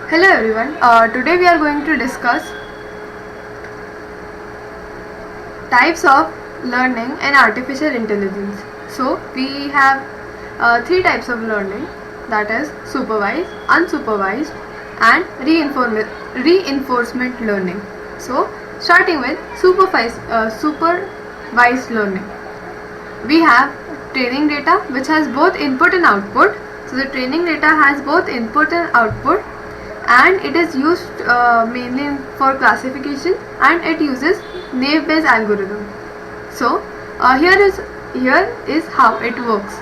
Hello everyone. Today we are going to discuss types of learning and artificial intelligence. So we have three types of learning, that is supervised, unsupervised and reinforcement learning. So starting with supervised learning. We have training data which has both input and output. So the training data has both input and output, and it is used mainly for classification, and it uses naive Bayes algorithm. So here is how it works.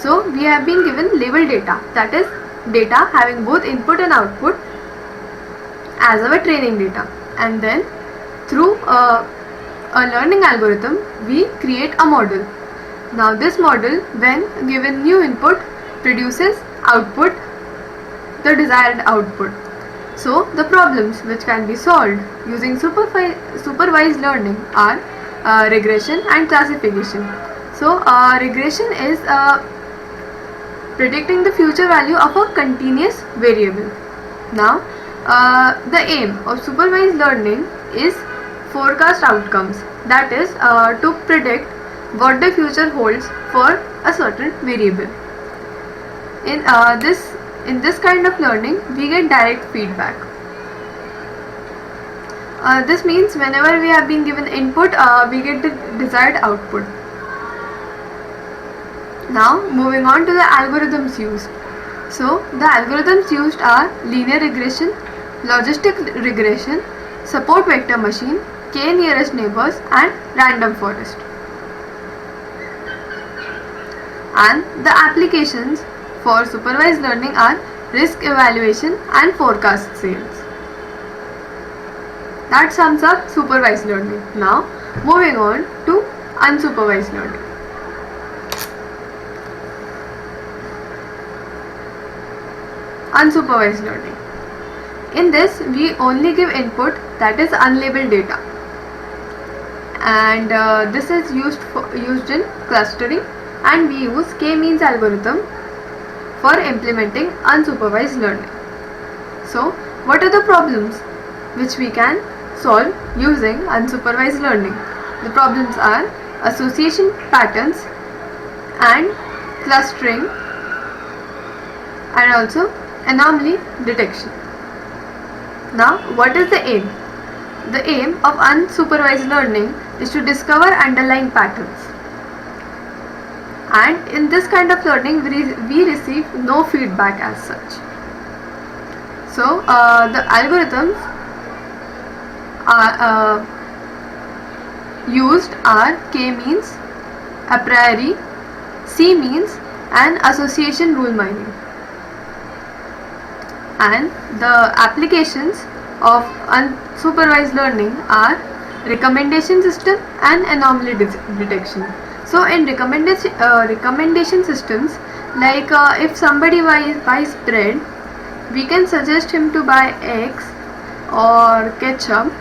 So we have been given label data, that is data having both input and output as our training data, and then through a learning algorithm we create a model. Now this model, when given new input, produces output, the desired output. So the problems which can be solved using supervised learning are regression and classification. So regression is predicting the future value of a continuous variable. Now the aim of supervised learning is forecast outcomes, that is to predict what the future holds for a certain variable. In this kind of learning we get direct feedback. This means whenever we have been given input, we get the desired output. Now moving on to the algorithms used. So the algorithms used are linear regression, logistic regression, support vector machine, k nearest neighbors and random forest. And the applications for supervised learning are risk evaluation and forecast sales. That sums up supervised learning. Now moving on to unsupervised learning. Unsupervised learning. In this we only give input, that is unlabeled data, and this is used in clustering, and we use k-means algorithm for implementing unsupervised learning. So what are the problems which we can solve using unsupervised learning? The problems are association patterns and clustering, and also anomaly detection. Now what is the aim? The aim of unsupervised learning is to discover underlying patterns, and in this kind of learning we receive no feedback as such. So the algorithms are used are k-means, a priori, c-means and association rule mining. And the applications of unsupervised learning are recommendation system and anomaly detection. So in recommendation systems, like if somebody buys bread, we can suggest him to buy eggs or ketchup.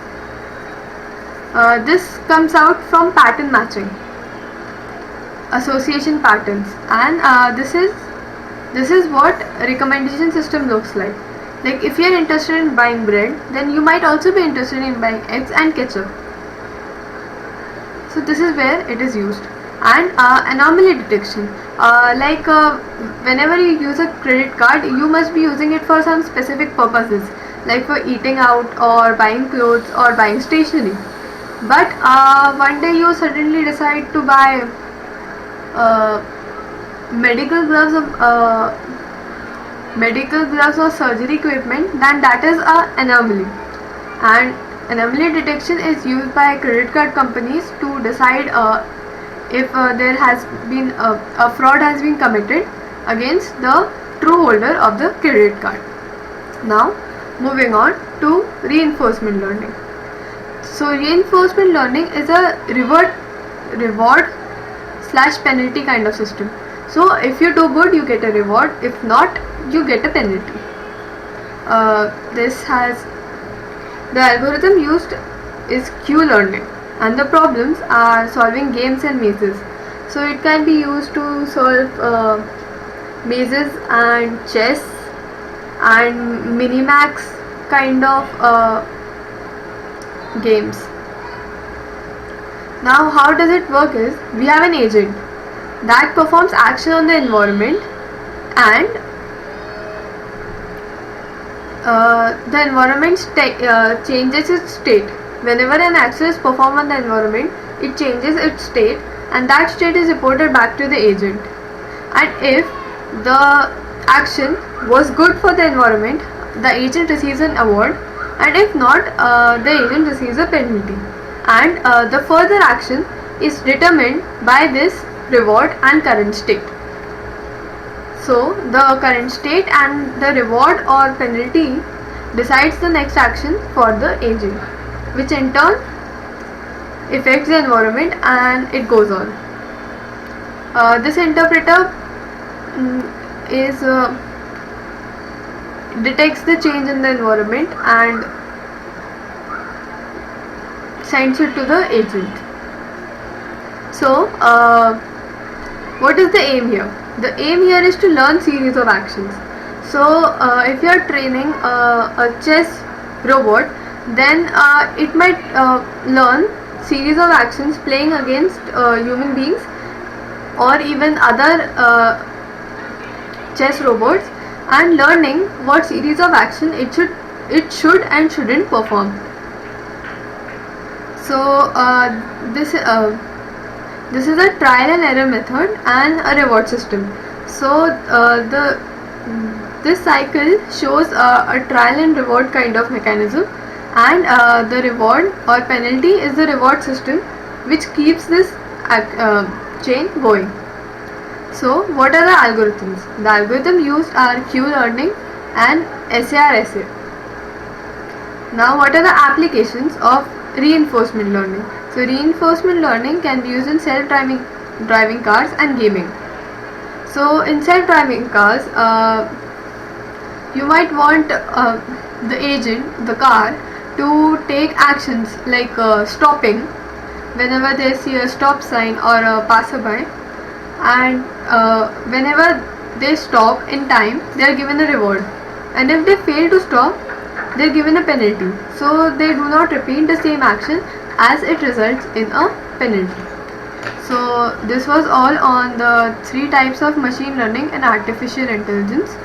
This comes out from pattern matching, association patterns, and this is what recommendation system looks like. Like if you are interested in buying bread, then you might also be interested in buying eggs and ketchup. So this is where it is used. And anomaly detection, whenever you use a credit card, you must be using it for some specific purposes, like for eating out or buying clothes or buying stationery. But one day you suddenly decide to buy medical gloves or surgery equipment, then that is an anomaly. And anomaly detection is used by credit card companies to decide if there has been a fraud has been committed against the true holder of the credit card. Now moving on to reinforcement learning. So reinforcement learning is a reward / penalty kind of system. So if you do good, you get a reward, if not, you get a penalty. The algorithm used is Q-learning, and the problems are solving games and mazes. So it can be used to solve mazes and chess, and Minimax kind of games. Now how does it work is, we have an agent that performs action on the environment, and the environment changes its state. Whenever an action is performed on the environment, it changes its state, and that state is reported back to the agent. And if the action was good for the environment, the agent receives an award, and if not, the agent receives a penalty. And the further action is determined by this reward and current state. So the current state and the reward or penalty decides the next action for the agent, which in turn affects the environment, and it goes on. This interpreter is detects the change in the environment and sends it to the agent. So what is the aim here? The aim here is to learn series of actions. So if you are training a chess robot, then it might learn series of actions playing against human beings or even other chess robots, and learning what series of action it should and shouldn't perform. So this is a trial and error method and a reward system. So this cycle shows a trial and reward kind of mechanism, and the reward or penalty is the reward system which keeps this chain going. So what are the algorithms? The algorithm used are Q-learning and SARSA. Now what are the applications of reinforcement learning? So reinforcement learning can be used in self-driving cars and gaming. So in self-driving cars, you might want the agent, the car, to take actions like stopping whenever they see a stop sign or a passerby, and whenever they stop in time, they are given a reward, and if they fail to stop, they are given a penalty. So they do not repeat the same action, as it results in a penalty. So this was all on the 3 types of machine learning and artificial intelligence,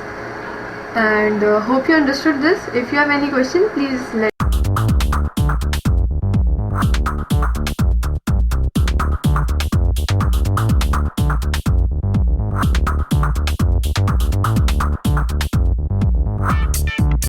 and hope you understood this. If you have any question, please let